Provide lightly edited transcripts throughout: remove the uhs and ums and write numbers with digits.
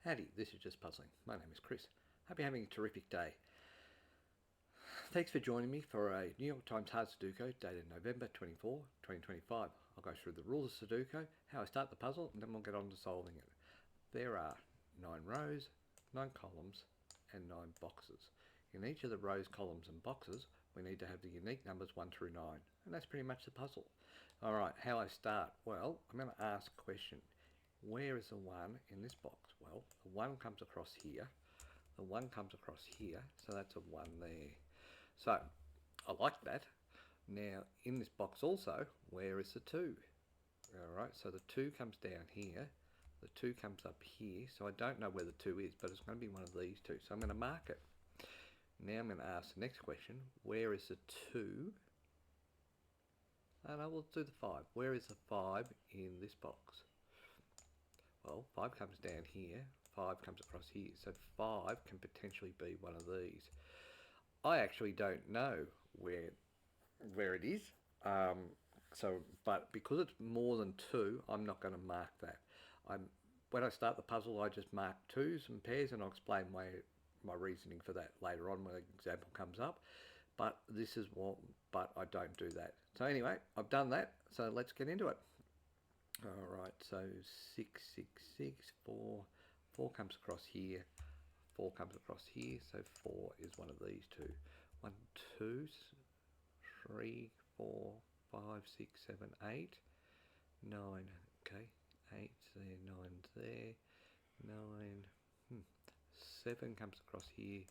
Howdy, this is Just Puzzling. My name is Chris. Hope you're having a terrific day. Thanks for joining me for a New York Times Hard Sudoku dated November 24, 2025. I'll go through the rules of Sudoku, how I start the puzzle, and then we'll get on to solving it. There are 9 rows, 9 columns, and 9 boxes. In each of the rows, columns, and boxes, we need to have the unique numbers 1 through 9, and that's pretty much the puzzle. Alright, how I start? Well, I'm going to ask a question. Where is the 1 in this box? Well, the 1 comes across here, the 1 comes across here, so that's a 1 there. So, I like that. Now, in this box also, where is the 2? Alright, so the 2 comes down here, the 2 comes up here, so I don't know where the 2 is, but it's going to be one of these two, so I'm going to mark it. Now I'm going to ask the next question, where is the 2? And I will do the 5. Where is the 5 in this box? Well, 5 comes down here, 5 comes across here, so 5 can potentially be one of these. I actually don't know where it is, but because it's more than 2, I'm not going to mark that. When I start the puzzle, I just mark 2s and pairs, and I'll explain my reasoning for that later on when the example comes up. But I don't do that. So anyway, I've done that, so let's get into it. Alright, so 6, 6, 6, 4, 4 comes across here, 4 comes across here, so 4 is one of these two. 1, 2, 3, 4, 5, 6, 7, 8, 9, okay, 8 there, 9's there, 9, 7 comes across here,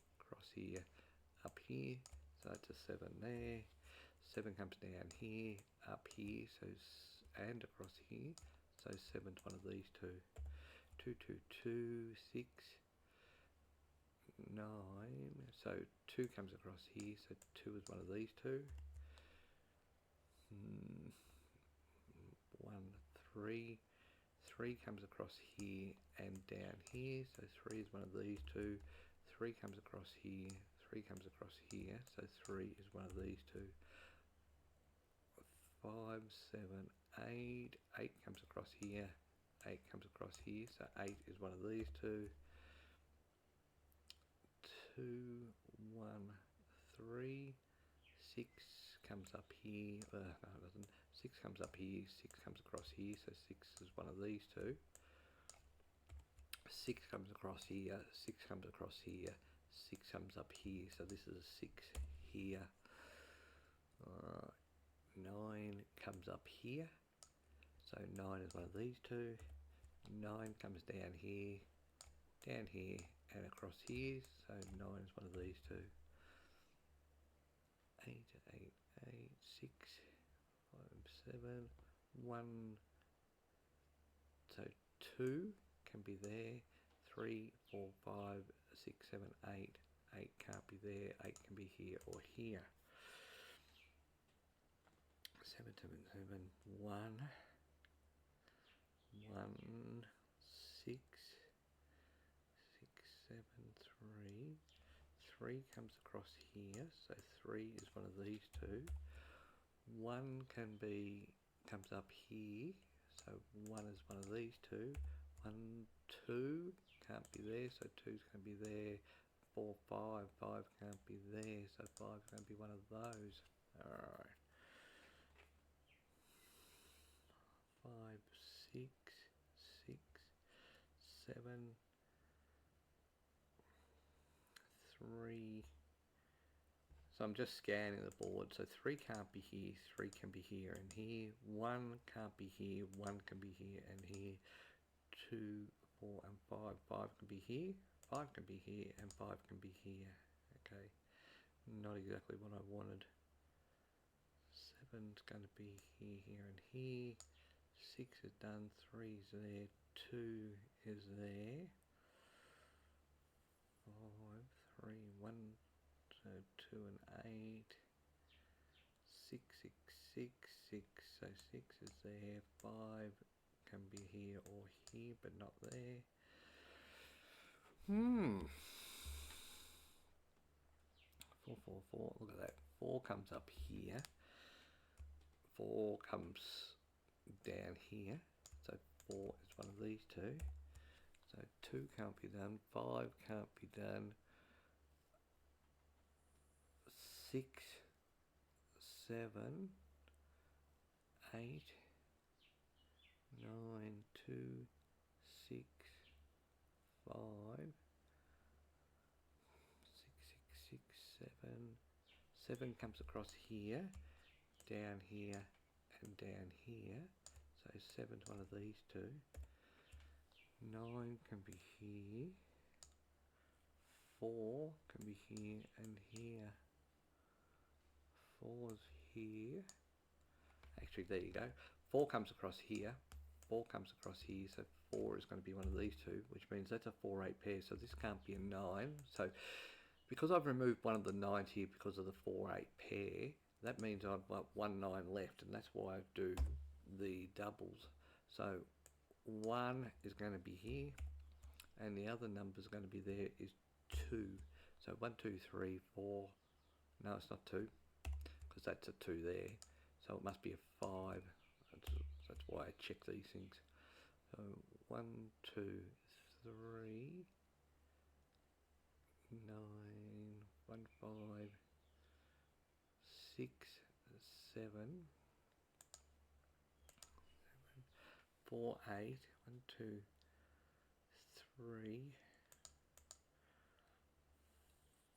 up here, so that's a 7 there, 7 comes down here, up here, and across here, so 7's one of these two. 2, 2, 2, 6, 9, so 2 comes across here, so 2 is one of these two. 1, 3, 3 comes across here and down here, so 3 is one of these two. 3 comes across here, 3 comes across here, so 3 is one of these two. 5, 7, 8, 8 comes across here, 8 comes across here, so 8 is one of these two. 2, 1, 3, 6 comes up here, no it doesn't, 6 comes up here, 6 comes across here, so 6 is one of these two. 6 comes across here, 6 comes across here, 6 comes up here, so this is a 6 here. 9 comes up here, so 9 is one of these two. 9 comes down here, and across here, so 9 is one of these two. 8, 8, 8, 6, 5, 7, 1, so 2 can be there, 3, 4, 5, 6, 7, 8, 8 can't be there, 8 can be here or here. 7, 7, 7, 1, 1, 6, 6, 7, 3, 3 comes across here, so 3 is one of these two. 1 comes up here, so 1 is one of these two. 1, 2 can't be there, so 2's going to be there. 4, 5, 5 can't be there, so 5's going to be one of those. Alright. 5, 6, 6, 7, 3. So I'm just scanning the board. So 3 can't be here, 3 can be here and here. 1 can't be here, 1 can be here and here. 2, 4 and 5. 5 can be here, 5 can be here and 5 can be here. Okay, not exactly what I wanted. 7's going to be here, here and here. 6 is done, 3 is there, 2 is there. 5, 3, 1, so 2 and 8. 6, 6, 6, 6, so 6 is there. 5 can be here or here, but not there. 4, 4, 4, look at that. 4 comes up here. 4 comes down here, so 4 is one of these two. So 2 can't be done, 5 can't be done, 6, 7, 8, 9, 2, 6, 5, 6, 7. 7 comes across here, down here, and down here. So 7's one of these two. 9 can be here. 4 can be here and here. 4's here. Actually, there you go. 4 comes across here. 4 comes across here. So 4 is going to be one of these two, which means that's a 4-8 pair. So this can't be a 9. So because I've removed one of the 9s here because of the 4-8 pair, that means I've got 1 9 left, and that's why I do the doubles. So 1 is going to be here, and the other number is going to be there is 2. So 1, 2, 3, 4. No, it's not 2, because that's a 2 there. So it must be a 5. That's why I check these things. So 1, 2, 3, 9, 1, 5, 6, 7, 4, 8, 1, 2, 3,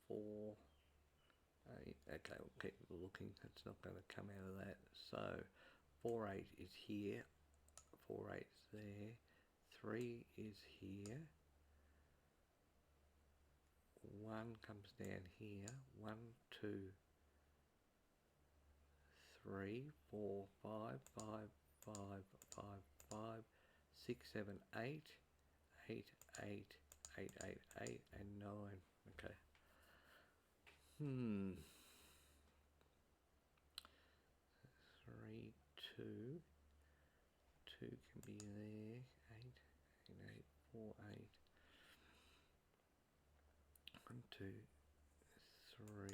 4, 8. Okay, we'll keep looking. It's not going to come out of that. So 4, 8 is here. 4, 8 is there. 3 is here. 1 comes down here. 1, 2, 3, 4, 5, 5, 5, 5, 5, 6, 7, 8, 8, 8, 8, 8, 8, and 9. Okay. 3, 2. 2 can be there. 8, 8, 8, 4, 8. 1, 2, 3.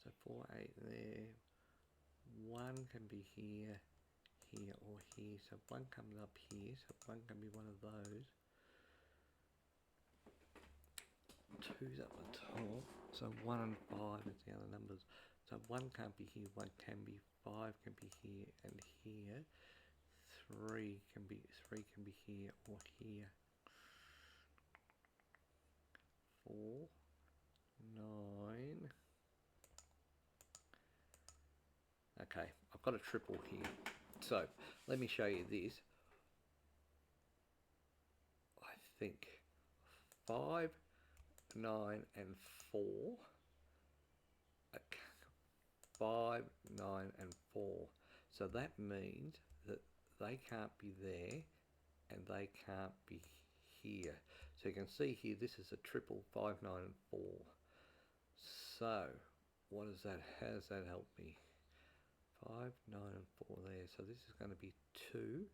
So 4, 8 there. 1 can be here, here, or here. So 1 comes up here. So 1 can be one of those. 2's up the top. So 1 and 5 is the other numbers. So 1 can't be here. 1 can be. 5 can be here and here. 3 can be here or here. 4, 9. Okay, I've got a triple here. So let me show you this. I think 5, 9, and 4. Okay. 5, 9, and 4. So that means that they can't be there and they can't be here. So you can see here, this is a triple 5, 9, and 4. So what does that, how does that help me? 5, 9, and 4 there. So this is going to be 2.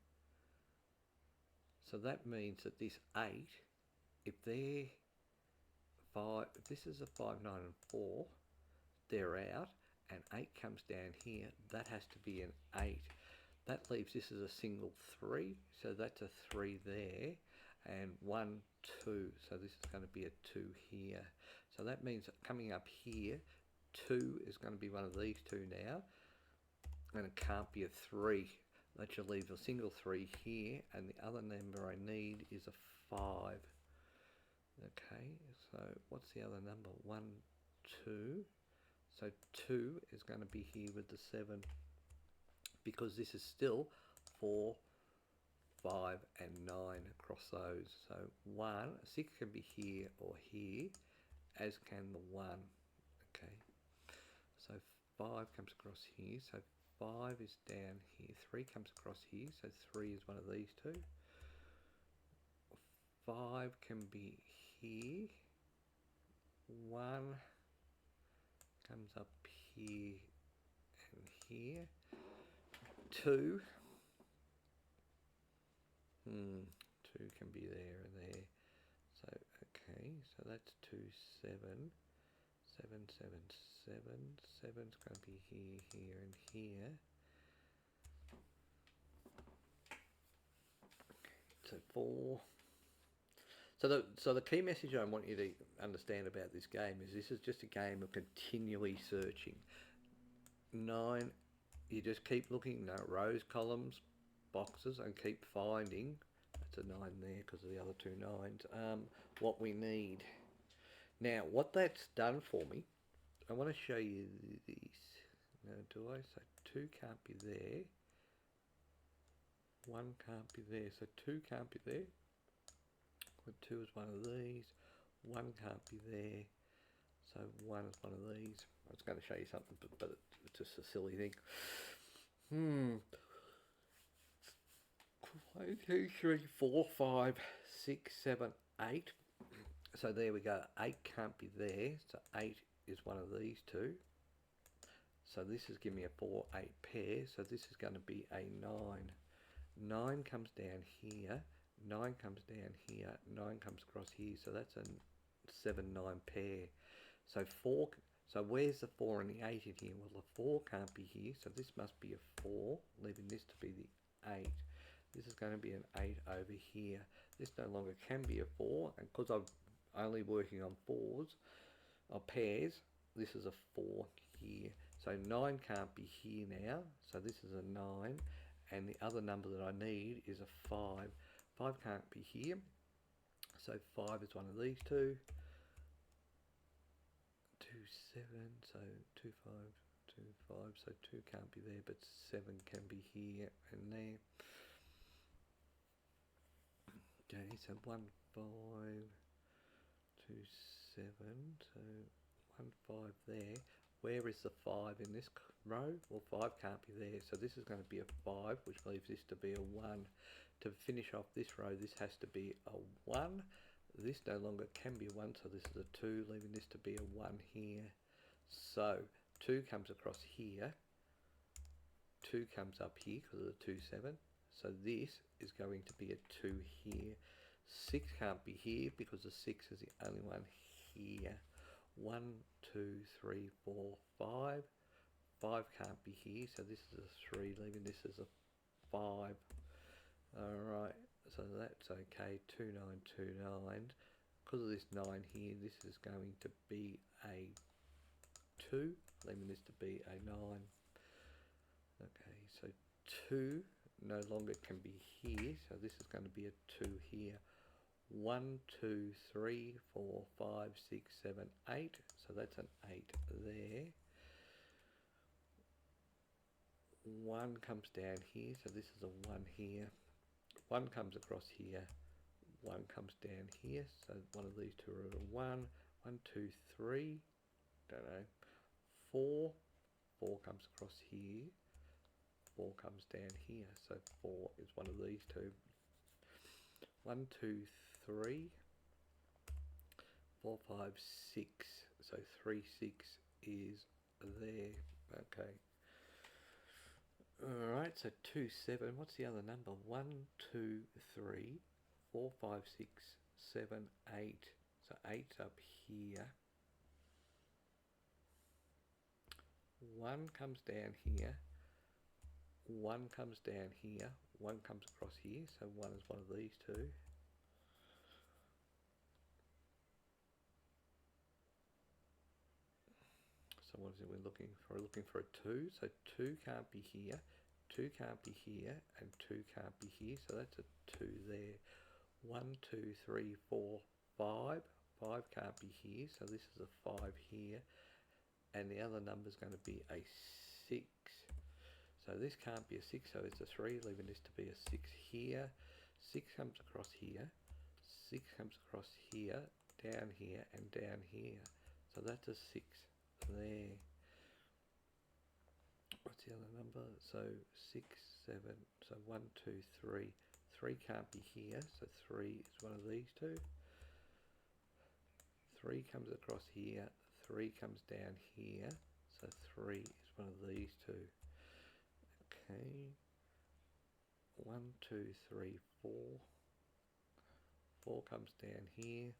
So that means that this 8, if they're 5, if this is a 5, 9, and 4, they're out, and 8 comes down here, that has to be an 8. That leaves this as a single 3, so that's a 3 there, and 1, 2, so this is going to be a 2 here. So that means that coming up here, 2 is going to be one of these two now, and it can't be a 3. That should leave a single 3 here, and the other number I need is a 5. Okay, so what's the other number? 1, 2. So 2 is going to be here with the 7, because this is still 4, 5, and 9 across those. So 6 can be here or here, as can the 1. Okay, so 5 comes across here, so 5 is down here, 3 comes across here, so 3 is one of these two. 5 can be here, 1 comes up here and here, 2, 2 can be there and there. So okay, so that's 2, 7, 7, 7, 7, 7's going to be here, here, and here. 4. So the key message I want you to understand about this game is this is just a game of continually searching. 9, you just keep looking, no, rows, columns, boxes, and keep finding. That's a 9 there because of the other 2 9s. What we need. Now, what that's done for me, I want to show you this. Now, do I? So 2 can't be there. 1 can't be there. So 2 can't be there. 2 is one of these. 1 can't be there. So 1 is one of these. I was going to show you something, but it's just a silly thing. 1, 2, 3, 4, 5, 6, 7, 8. So there we go. 8 can't be there. So 8 is one of these 2. So this is giving me a 4, 8 pair. So this is going to be a 9. 9 comes down here. 9 comes down here. 9 comes across here. So that's a 7, 9 pair. So 4. So where's the 4 and the 8 in here? Well, the 4 can't be here. So this must be a 4, leaving this to be the 8. This is going to be an 8 over here. This no longer can be a 4. And because I'm only working on 4s, or pairs, this is a 4 here. So 9 can't be here now. So this is a 9. And the other number that I need is a 5. 5 can't be here. So 5 is one of these 2. 2, 7. So 2, 5, 2, 5. So 2 can't be there, but 7 can be here and there. Okay, so 1, 5, 2, 7. So 1, 5 there. Where is the 5 in this row? Well, 5 can't be there. So this is going to be a 5, which leaves this to be a 1. To finish off this row, this has to be a 1. This no longer can be a 1, so this is a 2, leaving this to be a 1 here. So 2 comes across here. 2 comes up here because of the 2, 7. So this is going to be a 2 here. 6 can't be here because the 6 is the only one here. 1, 2, 3, 4, 5. 5 can't be here, so this is a 3, leaving this as a 5. Alright, so that's okay. 2, 9, 2, 9. Because of this 9 here, this is going to be a 2, leaving this to be a 9. Okay, so 2 no longer can be here, so this is going to be a 2 here. 1, 2, 3, 4, 5, 6, 7, 8. So that's an 8 there. 1 comes down here, so this is a 1 here. 1 comes across here. 1 comes down here, so one of these 2 are a 1. 1, 2, 3. Don't know. 4. 4 comes across here. 4 comes down here, so 4 is one of these 2. 1, 2, 3, 4, 5, 6. So 3, 6 is there. Okay. Alright, so 2, 7. What's the other number? 1, 2, 3, 4, 5, 6, 7, 8. So 8's up here. 1 comes down here. 1 comes down here. 1 comes across here. So 1 is one of these 2. So what is it we're looking for? We're looking for a 2. So 2 can't be here. 2 can't be here. And 2 can't be here. So that's a 2 there. 1, 2, 3, 4, 5. 5 can't be here. So this is a 5 here. And the other number is going to be a 6. So this can't be a 6. So it's a 3, leaving this to be a 6 here. 6 comes across here. 6 comes across here. Down here and down here. So that's a 6 there. What's the other number? So 6, 7, so 1, 2, 3. 3 can't be here, so 3 is one of these 2. 3 comes across here, 3 comes down here, so 3 is one of these 2. Okay. 1, 2, 3, 4. 4 comes down here.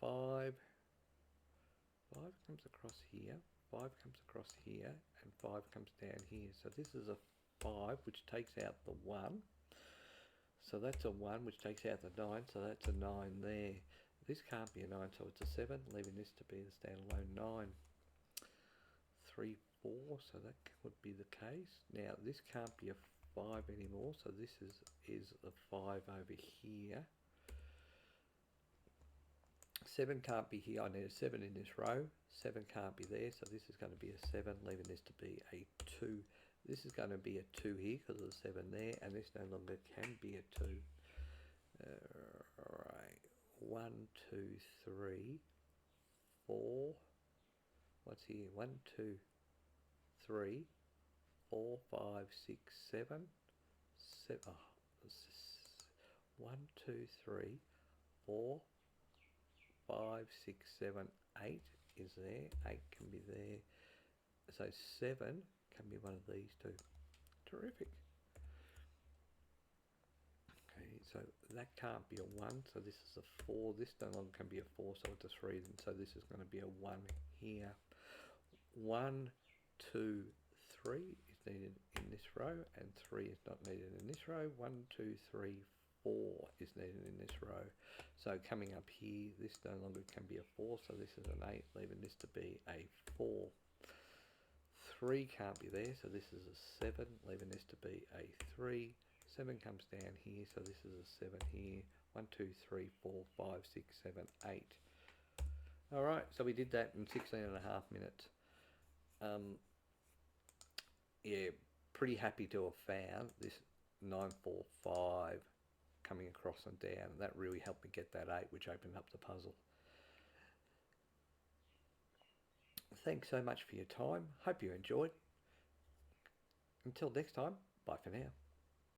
5. 5 comes across here, 5 comes across here, and 5 comes down here. So this is a 5, which takes out the 1. So that's a 1, which takes out the 9, so that's a 9 there. This can't be a 9, so it's a 7, leaving this to be the standalone 9. 3, 4, so that would be the case. Now this can't be a 5 anymore, so this is a 5 over here. 7 can't be here, I need a 7 in this row. 7 can't be there, so this is going to be a 7, leaving this to be a 2. This is going to be a 2 here because of the 7 there, and this no longer can be a 2. Alright, 1, 2, 3, 4. What's here? 1, 2, 3, 4, 5, 6, 7. 7 1, 2, 3, 4, 5, 6, 7, 8 is there. 8 can be there. So 7 can be one of these two. Terrific. Okay, so that can't be a 1, so this is a 4. This no longer can be a 4, so it's a 3. And so this is going to be a 1 here. 1, 2, 3 is needed in this row, and 3 is not needed in this row. 1, 2, 3, 4 is needed in this row. So coming up here, this no longer can be a 4, so this is an 8, leaving this to be a 4. 3 can't be there, so this is a 7, leaving this to be a 3. 7 comes down here, so this is a 7 here. 1, 2, 3, 4, 5, 6, 7, 8. Alright, so we did that in 16 and a half minutes. Yeah, pretty happy to have found this 945 coming across and down. That really helped me get that 8, which opened up the puzzle. Thanks so much for your time. Hope you enjoyed. Until next time, bye for now.